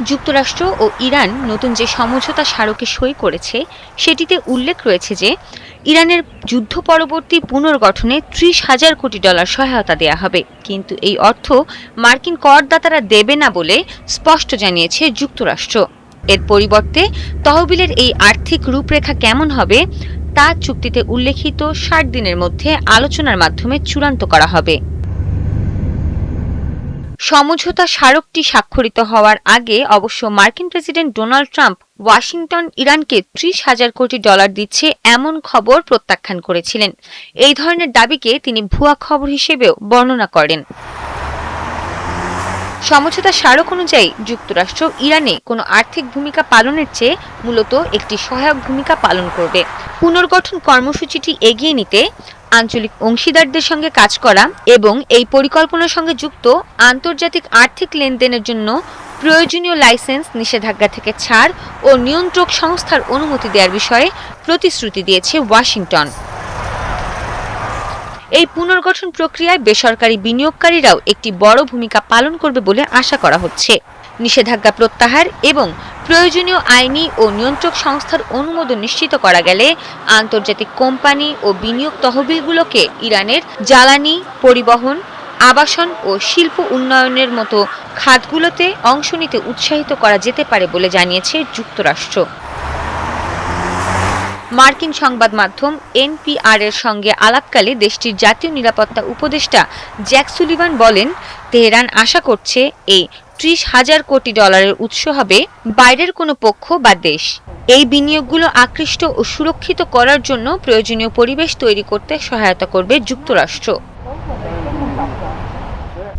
যুক্তরাষ্ট্র ও ইরান নতুন যে সমঝোতা স্মারকে সই করেছে সেটিতে উল্লেখ রয়েছে যে ইরানের যুদ্ধ পরবর্তী পুনর্গঠনে $30,000 কোটি সহায়তা দেয়া হবে, কিন্তু এই অর্থ মার্কিন করদাতারা দেবে না বলে স্পষ্ট জানিয়েছে যুক্তরাষ্ট্র। এর পরিবর্তে তহবিলের এই আর্থিক রূপরেখা কেমন হবে তা চুক্তিতে উল্লেখিত 60 দিনের মধ্যে আলোচনার মাধ্যমে চূড়ান্ত করা হবে। সমঝোতা স্মারকটি স্বাক্ষরিত হওয়ার আগে অবশ্য মার্কিন প্রেসিডেন্ট ডোনাল্ড ট্রাম্প ওয়াশিংটন ইরানকে $30,000 কোটি দিচ্ছে এমন খবর প্রত্যাখ্যান করেছিলেন। এই ধরনের দাবিকে তিনি ভুয়া খবর হিসেবেও বর্ণনা করেন। সমঝোতা স্মারক অনুযায়ী যুক্তরাষ্ট্র ইরানে কোনো আর্থিক ভূমিকা পালনের চেয়ে মূলত একটি সহায়ক ভূমিকা পালন করবে। পুনর্গঠন কর্মসূচিটি এগিয়ে নিতে আঞ্চলিক অংশীদারদের সঙ্গে কাজ করা এবং এই পরিকল্পনার সঙ্গে যুক্ত আন্তর্জাতিক আর্থিক লেনদেনের জন্য প্রয়োজনীয় লাইসেন্স, নিষেধাজ্ঞা থেকে ছাড় ও নিয়ন্ত্রক সংস্থার অনুমতি দেওয়ার বিষয়ে প্রতিশ্রুতি দিয়েছে ওয়াশিংটন। এই পুনর্গঠন প্রক্রিয়ায় বেসরকারি বিনিয়োগকারীরাও একটি বড় ভূমিকা পালন করবে বলে আশা করা হচ্ছে। নিষেধাজ্ঞা প্রত্যাহার এবং প্রয়োজনীয় আইনি ও নিয়ন্ত্রক সংস্থার অনুমোদন নিশ্চিত করা গেলে আন্তর্জাতিক কোম্পানি ও বিনিয়োগ তহবিলগুলোকে ইরানের জ্বালানি, পরিবহন, আবাসন ও শিল্প উন্নয়নের মতো খাতগুলোতে অংশ নিতে উৎসাহিত করা যেতে পারে বলে জানিয়েছে যুক্তরাষ্ট্র। মার্কিন সংবাদ মাধ্যম এনপিআর এর সঙ্গে আলাপকালে দেশটির জাতীয় নিরাপত্তা উপদেষ্টা জ্যাক সুলিভান বলেন, তেহরান আশা করছে এই $30,000 কোটি উৎস হবে বাইরের কোনো পক্ষ বা দেশ। এই বিনিয়োগগুলো আকৃষ্ট ও সুরক্ষিত করার জন্য প্রয়োজনীয় পরিবেশ তৈরি করতে সহায়তা করবে যুক্তরাষ্ট্র।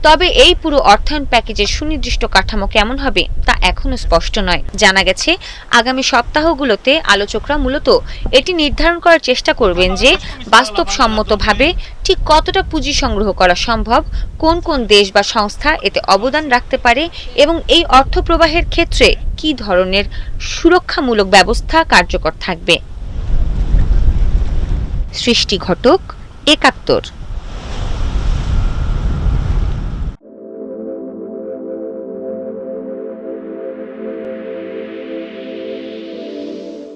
তবে এই পুরো অর্থায়ন প্যাকেজের সুনির্দিষ্ট কাঠামো কেমন হবে তা এখনো স্পষ্ট নয়। জানা গেছে আগামী সপ্তাহগুলোতে আলোচকরা মূলত এটি নির্ধারণ করার চেষ্টা করবেন যে বাস্তবসম্মতভাবে ঠিক কতটা পুঁজি সংগ্রহ করা সম্ভব, কোন কোন দেশ বা সংস্থা এতে অবদান রাখতে পারে এবং এই অর্থ প্রবাহের ক্ষেত্রে কী ধরনের সুরক্ষামূলক ব্যবস্থা কার্যকর থাকবে। সৃষ্টি ঘটক, ৭১।